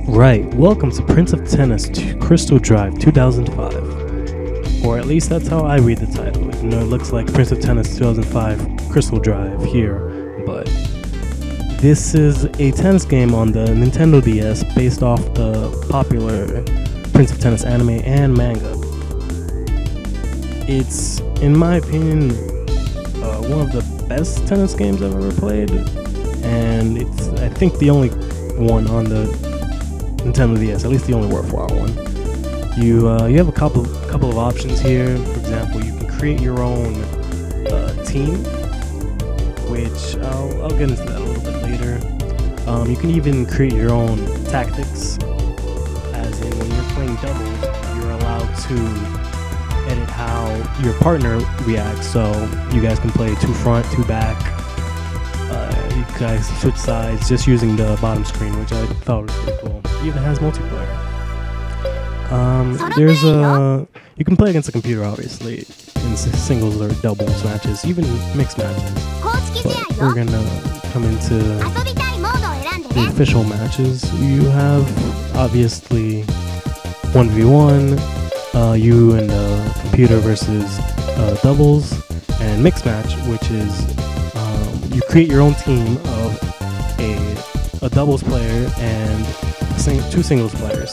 Right, welcome to Prince of Tennis Crystal Drive 2005. Or at least that's how I read the title. You know, it looks like Prince of Tennis 2005 Crystal Drive here, but this is a tennis game on the Nintendo DS based off the popular Prince of Tennis anime and manga. It's, in my opinion, one of the best tennis games I've ever played, and it's, I think, the only one on the Nintendo DS, at least the only worthwhile one. You have a couple of options here. For example, you can create your own team, which I'll get into that a little bit later. You can even create your own tactics, as in when you're playing doubles, you're allowed to edit how your partner reacts. So you guys can play 2 front, 2 back. You guys switch sides just using the bottom screen, which I thought was pretty cool. It even has multiplayer. You can play against a computer, obviously, in singles or doubles matches, even mixed matches. But we're gonna come into the official matches. You have, obviously, 1v1, you and the computer versus doubles, and mixed match, which is you create your own team of a doubles player and 2 singles players,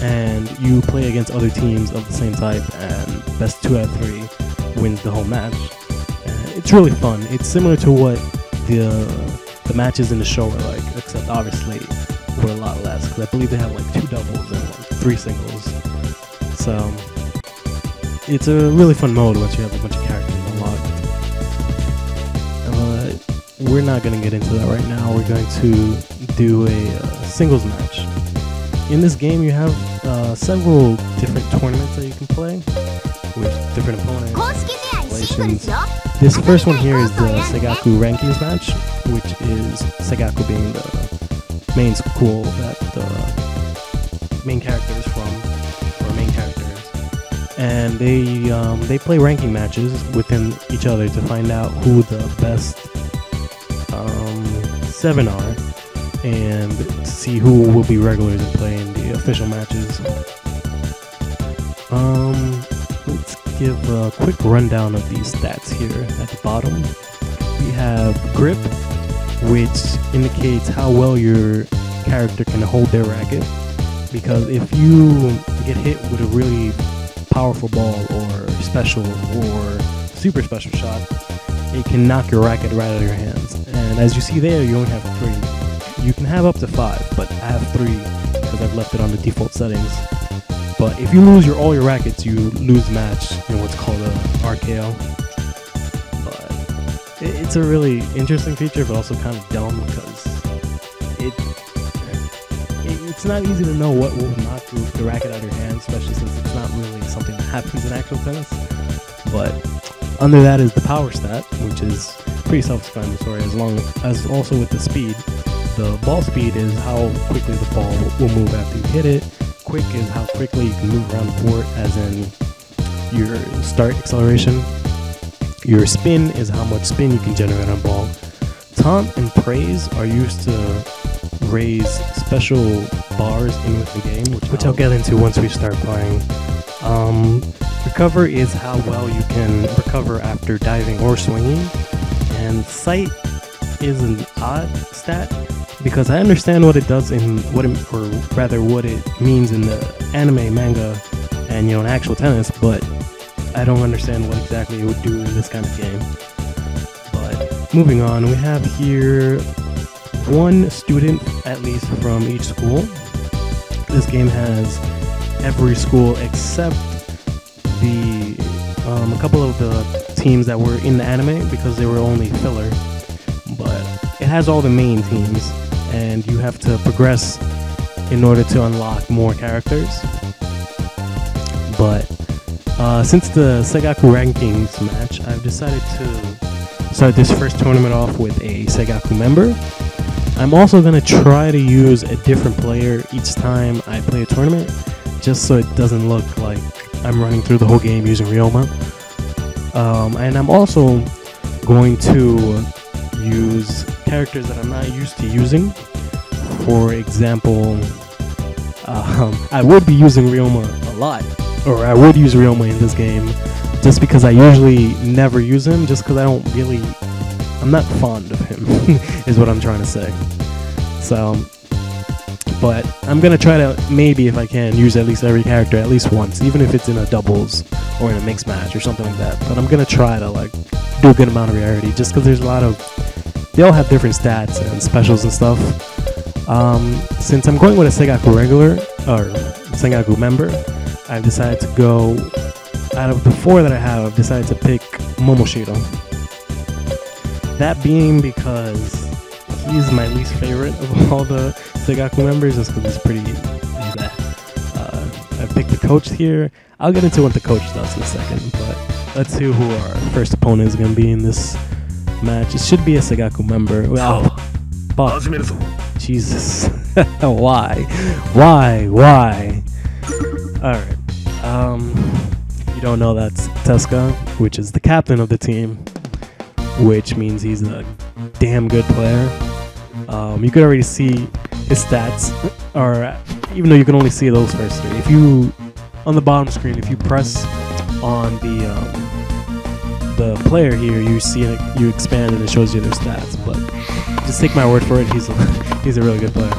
and you play against other teams of the same type, and best 2 out of 3 wins the whole match. It's really fun. It's similar to what the matches in the show are like, except obviously with a lot less, because I believe they have like 2 doubles and like 3 singles. So it's a really fun mode once you have a bunch of characters unlocked. We're not going to get into that right now. We're going to do a singles match. In this game, you have several different tournaments that you can play with different opponents. This first one here is the Seigaku rankings match, which is Seigaku being the main school that the main character is from, or main characters. And they play ranking matches within each other to find out who the best 7 are, and see who will be regulars and play in the official matches. Let's give a quick rundown of these stats here at the bottom. We have grip, which indicates how well your character can hold their racket, because if you get hit with a really powerful ball or special or super special shot, it can knock your racket right out of your hands. And as you see there, you only have 3. You can have up to 5, but I have 3 because I've left it on the default settings. But if you lose all your rackets, you lose the match in what's called a RKO. But it's a really interesting feature, but also kind of dumb, because it's not easy to know what will knock the racket out of your hand, especially since it's not really something that happens in actual tennis. But under that is the power stat, which is pretty self-explanatory, as long as also with the speed. The ball speed is how quickly the ball will move after you hit it. Quick is how quickly you can move around the court, as in your start acceleration. Your spin is how much spin you can generate on ball. Taunt and praise are used to raise special bars in with the game, which I'll get into once we start playing. Recover is how well you can recover after diving or swinging. And sight is an odd stat, because I understand what it does in what it means in the anime, manga, and in actual tennis, but I don't understand what exactly it would do in this kind of game. But moving on, we have here 1 student at least from each school. This game has every school except a couple of the teams that were in the anime, because they were only filler. But it has all the main teams, and you have to progress in order to unlock more characters. But since the Seigaku rankings match, I've decided to start this first tournament off with a Seigaku member. I'm also going to try to use a different player each time I play a tournament, just so it doesn't look like I'm running through the whole game using Ryoma. And I'm also going to use characters that I'm not used to using. For example, I would be using Ryoma a lot, or I would use Ryoma in this game, just because I usually never use him, just because I'm not fond of him, is what I'm trying to say. So, but I'm gonna try to, maybe if I can, use at least every character at least once, even if it's in a doubles or in a mixed match or something like that. But I'm gonna try to like do a good amount of rarity, just because there's a lot of, they all have different stats and specials and stuff. Since I'm going with a Seigaku regular, or Seigaku member, I've decided to go, out of the 4 that I have, I've decided to pick Momoshiro. That being because he's my least favorite of all the Seigaku members, just because he's pretty bad. I picked the coach here. I'll get into what the coach does in a second, but let's see who our first opponent is going to be in this match. It should be a Seigaku member. Oh, fuck. Jesus. Why? Alright. If you don't know, that's Tezuka, which is the captain of the team, which means he's a damn good player. You could already see his stats, or even though you can only see those first 3. If you, on the bottom screen, if you press on the player here, you see it, you expand and it shows you their stats. But just take my word for it, he's a really good player.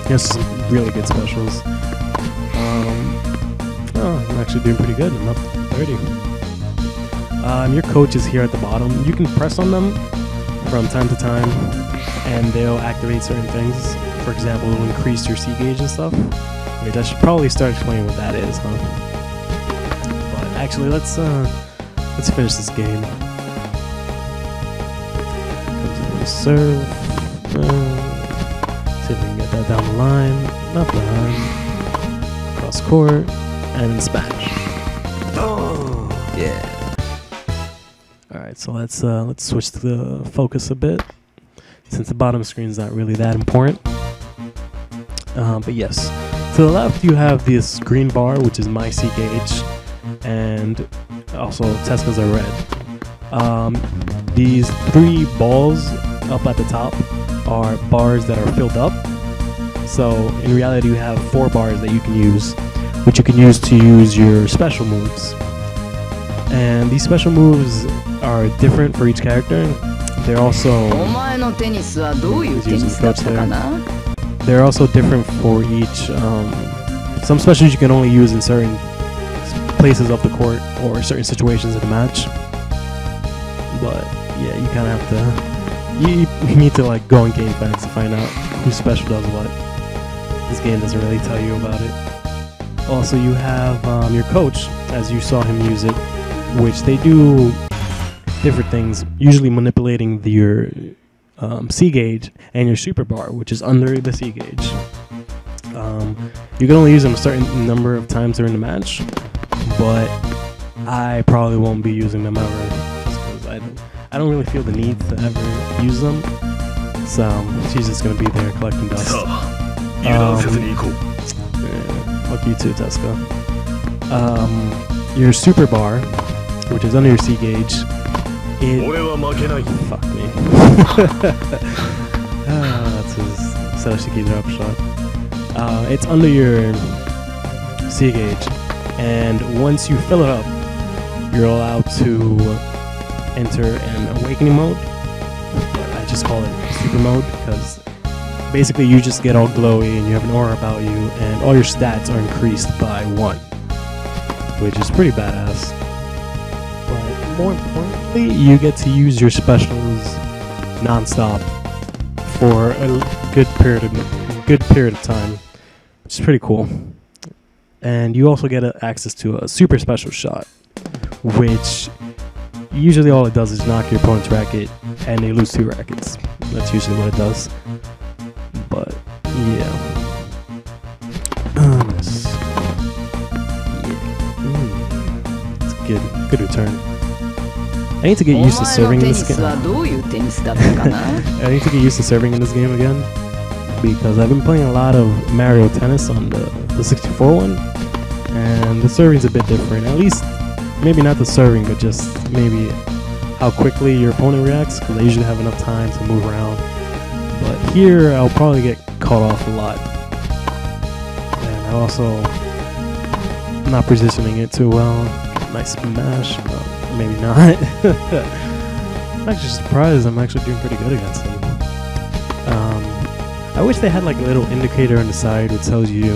He has some really good specials. I'm actually doing pretty good. I'm up 30. Your coach is here at the bottom. You can press on them from time to time, and they'll activate certain things. For example, it'll increase your C gauge and stuff. Wait, I should probably start explaining what that is, huh? But actually, let's finish this game. Serve. See if we can get that down the line. Not behind. Cross court. And in Spanish. Oh yeah. All right, so let's switch the focus a bit, since the bottom screen is not really that important. But yes, to the left you have this green bar, which is my C gauge, and also Tezuka's are red. These 3 balls up at the top are bars that are filled up. So in reality, you have 4 bars that you can use, which you can use to use your special moves. And these special moves are different for each character. They're also they're also different for each. Some specials you can only use in certain places of the court or certain situations of the match. But yeah, you kind of have to. You need to like go in game fights to find out whose special does what. This game doesn't really tell you about it. Also, you have your coach, as you saw him use it, which they do different things, usually manipulating your C gauge and your super bar, which is under the C gauge. You can only use them a certain number of times during the match, but I probably won't be using them ever, just because I don't really feel the need to ever use them. So she's just gonna be there collecting dust. Fuck you too, Tezuka. Your super bar, which is under your C gauge, fuck me. That's his Satoshi drop shot. It's under your C gauge, and once you fill it up, you're allowed to enter an awakening mode. But I just call it super mode because basically you just get all glowy and you have an aura about you, and all your stats are increased by 1, which is pretty badass. But more importantly, you get to use your specials non-stop for a good period of time, which is pretty cool. And you also get access to a super special shot, which usually all it does is knock your opponent's racket and they lose 2 rackets. That's usually what it does. But yeah. It's good return. I need to get used to serving in this game. I need to get used to serving in this game again, because I've been playing a lot of Mario Tennis on the 64 one, and the serving's a bit different. At least, maybe not the serving, but just maybe how quickly your opponent reacts, because I usually have enough time to move around. But here, I'll probably get caught off a lot. I also not positioning it too well. Nice smash, but maybe not. I'm actually surprised. I'm actually doing pretty good against him. I wish they had like a little indicator on the side which tells you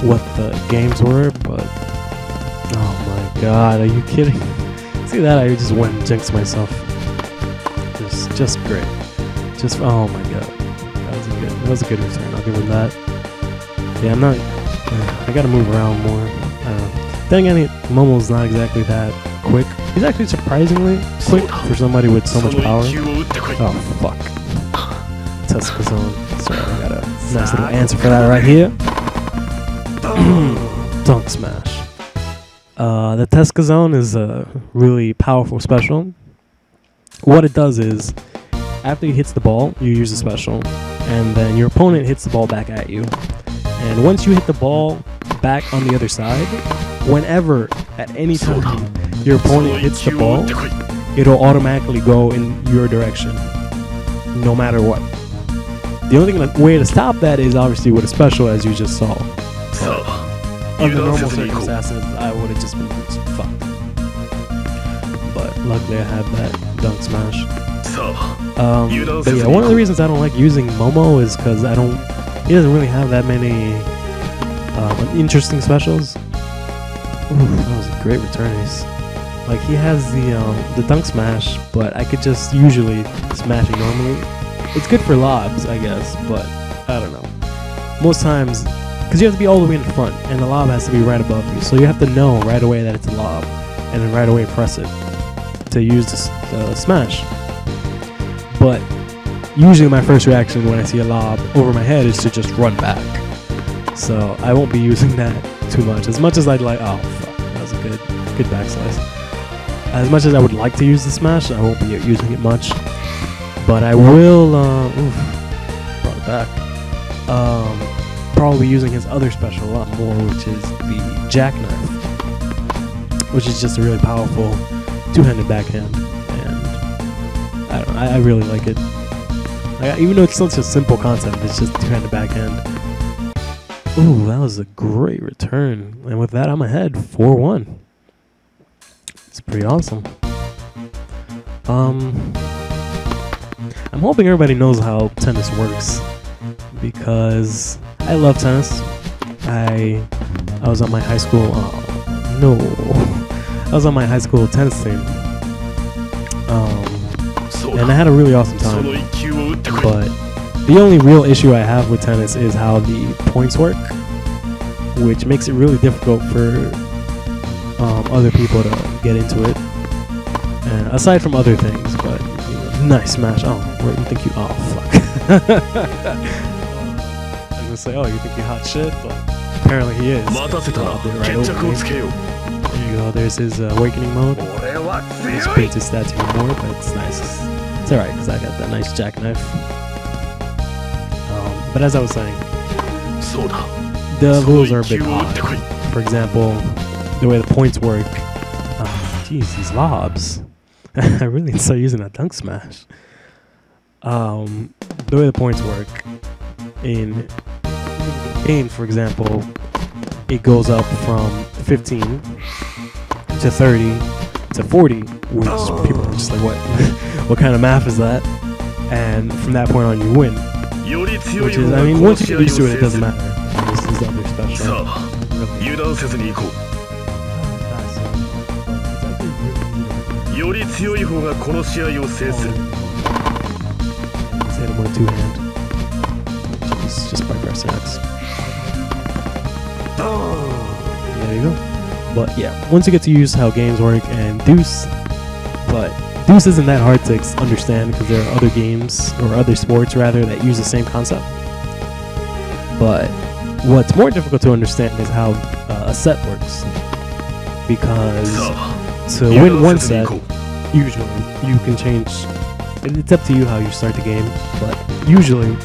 what the games were, but oh my god, are you kidding? See that? I just went and jinxed myself. Just great. Just oh my god, that was a good return. I'll give him that. Yeah, I'm not. I gotta move around more. I don't know. Then again, Momo's not exactly that quick. He's actually surprisingly quick for somebody with so much power. Oh fuck. Tezuka-boucho. So I got a nice little answer for that right here. Dunk smash. The Tezuka-boucho is a really powerful special. What it does is, after he hits the ball, you use a special, and then your opponent hits the ball back at you. And once you hit the ball back on the other side, whenever, at any time, your opponent hits the ball, it'll automatically go in your direction, no matter what. The only way to stop that is obviously with a special, as you just saw. But under normal circumstances, I would have just been fucked. But luckily I had that dunk smash. But yeah, one of the reasons I don't like using Momo is because he doesn't really have that many interesting specials. Ooh, that was a great return ace. Like he has the dunk smash, but I could just usually smash it normally. It's good for lobs, I guess, but I don't know. Most times, because you have to be all the way in the front, and the lob has to be right above you, so you have to know right away that it's a lob, and then right away press it to use the smash. But usually my first reaction when I see a lob over my head is to just run back. So I won't be using that too much. As much as I'd like, oh fuck, that was a good backslice. As much as I would like to use the smash, I won't be using it much. But I will, brought it back. Probably using his other special a lot more, which is the jackknife, which is just a really powerful two-handed backhand, and I don't know, I really like it. Even though it's such a simple concept, it's just two-handed backhand. Ooh, that was a great return, and with that, I'm ahead 4-1. It's pretty awesome. I'm hoping everybody knows how tennis works, because I love tennis. I was on my high school. I was on my high school tennis team, and I had a really awesome time. But the only real issue I have with tennis is how the points work, which makes it really difficult for other people to get into it. And aside from other things, but nice smash. Oh, where you think you? Oh fuck. I was gonna say, oh, you think you hot shit, but apparently he is. Right over me. There you go. There's his awakening mode. This paints his stats even more, but it's nice. It's alright because I got that nice jackknife. But as I was saying, the rules are a bit odd. For example, the way the points work. Jeez, these lobs. I really need to start using that dunk smash. The way the points work in game, for example, it goes up from 15 to 30 to 40, which people are just like, what? What kind of math is that? And from that point on, you win. Which is, I mean, once you get used to it, it doesn't matter. This is the other special. Just hit him with a two-hand. Just by pressing X. There you go. But yeah, once you get to use how games work and Deuce, but Deuce isn't that hard to understand because there are other games, or other sports rather, that use the same concept. But what's more difficult to understand is how a set works. Because to win one set, usually you can change. It's up to you how you start the game, but usually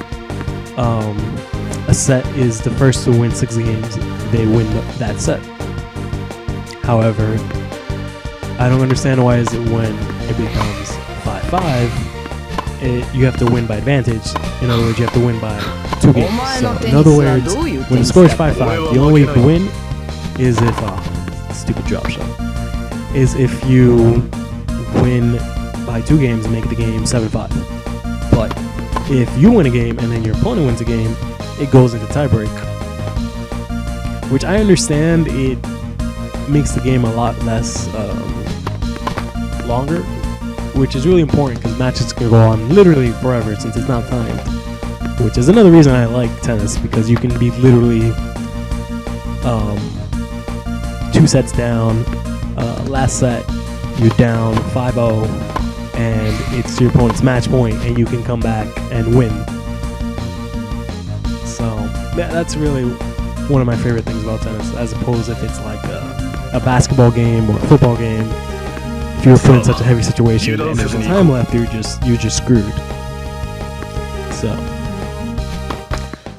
a set is the first to win 6 games, they win that set. However, I don't understand why is it when it becomes 5-5 you have to win by advantage. In other words, you have to win by 2 games. So, in other words, when the score is 5-5, the only way you can win is if stupid drop shot. Is if you win by 2 games and make the game 7-5. But if you win a game and then your opponent wins a game, it goes into tiebreak. Which I understand it makes the game a lot less longer, which is really important because matches can go on literally forever since it's not timed. Which is another reason I like tennis, because you can be literally 2 sets down, last set you're down 5-0, and it's your opponent's match point, and you can come back and win. So that's really one of my favorite things about tennis, as opposed if it's like a basketball game or a football game. If you're put in such a heavy situation and there's no time left, you're just screwed. So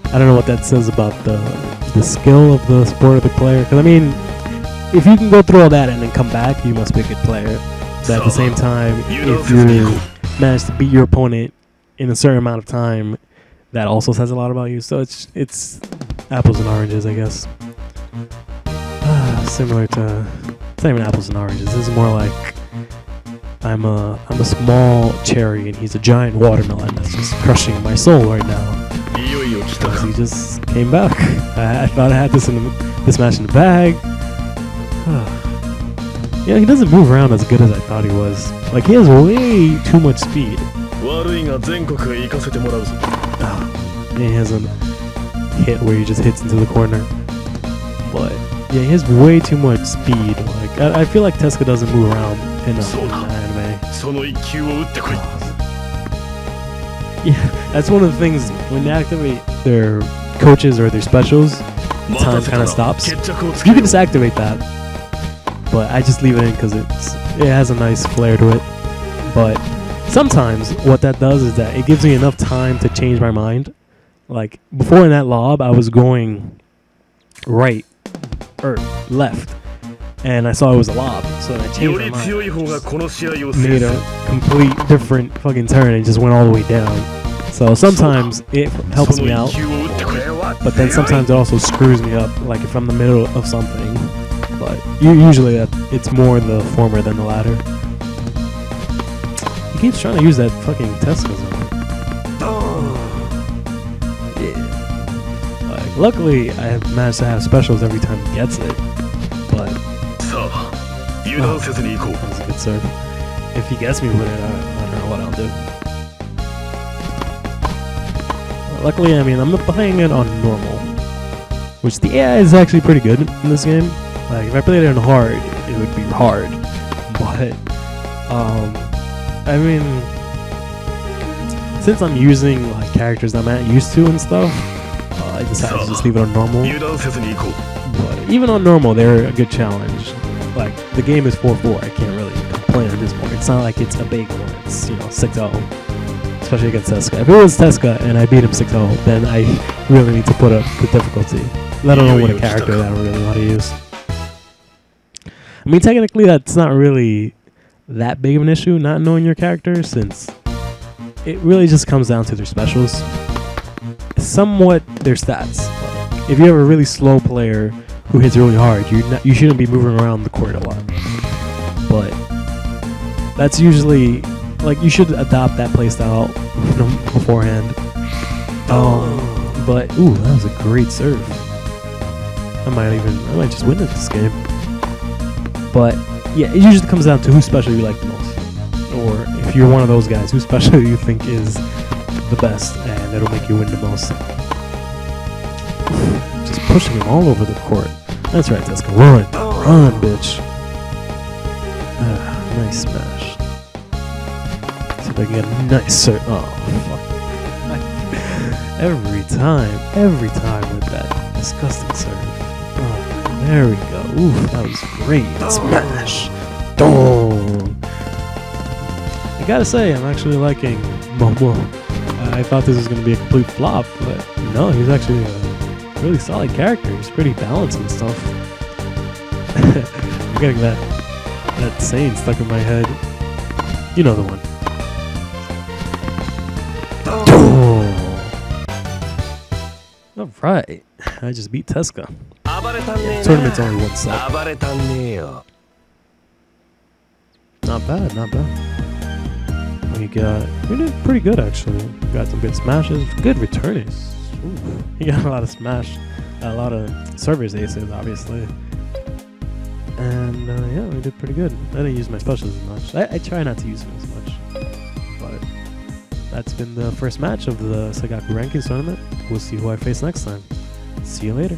I don't know what that says about the skill of the sport of the player. Because I mean, if you can go through all that and then come back, you must be a good player. But at the same time, if you manage to beat your opponent in a certain amount of time, that also says a lot about you. So it's apples and oranges, I guess. Similar to, it's not even apples and oranges. This is more like I'm a small cherry and he's a giant watermelon that's just crushing my soul right now. Because he just came back. I thought I had this match in the bag. Yeah, he doesn't move around as good as I thought he was. Like, he has way too much speed. He has a hit where he just hits into the corner. But yeah, he has way too much speed. Like, I feel like Tezuka doesn't move around enough in the anime. Yeah, that's one of the things when they activate their coaches or their specials, time kind of stops. You can just activate that, but I just leave it in because it has a nice flair to it. But sometimes what that does is that it gives me enough time to change my mind. Like before in that lob, I was going right or left, and I saw it was a lob, so I changed my mind. Made a complete different fucking turn and just went all the way down. So sometimes it helps me out, but then sometimes it also screws me up, like if I'm in the middle of something. But usually it's more the former than the latter. He keeps trying to use that fucking Tezuka zone. Yeah. Like, luckily, I have managed to have specials every time he gets it. But that was a good serve. If he gets me with it, I don't know what I'll do. Luckily, I mean, I'm playing it on normal, which the AI is actually pretty good in this game. Like, if I played it on hard, it would be hard. But, I mean, since I'm using like characters I'm not used to and stuff, I decided to just leave it on normal. But even on normal, they're a good challenge. Like, the game is 4-4. I can't really complain at this point. It's not like it's a big one. It's, 6-0. Especially against Tezuka. If it was Tezuka and I beat him 6-0, then I really need to put up the difficulty. Let alone with a character that I don't really know how to use. I mean, technically, that's not really that big of an issue, not knowing your character, since it really just comes down to their specials. Somewhat their stats. If you have a really slow player who hits really hard, you shouldn't be moving around the court a lot. But that's usually, like, you should adopt that playstyle beforehand. But ooh, that was a great serve. I might just win this game. But yeah, it usually comes down to whose special you like the most, or if you're one of those guys, whose special you think is the best, and it'll make you win the most. Just pushing him all over the court. That's right, Tezuka. Run, bitch. Nice smash. See if I can get a nice serve. Oh, fuck. Every time with that disgusting serve. Oh, there we go. Oof, that was great. Smash. Dong. I gotta say, I'm actually liking Momo. I thought this was gonna be a complete flop, but no, he's actually a really solid character. He's pretty balanced and stuff. I'm getting that saying stuck in my head. You know the one. All right, I just beat Tezuka. Tournament's only one set. Not bad, not bad. We did pretty good actually. Got some good smashes, good returns. Ooh, he got a lot of smash, a lot of servers aces, obviously. And yeah, we did pretty good. I didn't use my specials as much. I try not to use them as much. But that's been the first match of the Seigaku Rankings tournament. We'll see who I face next time. See you later.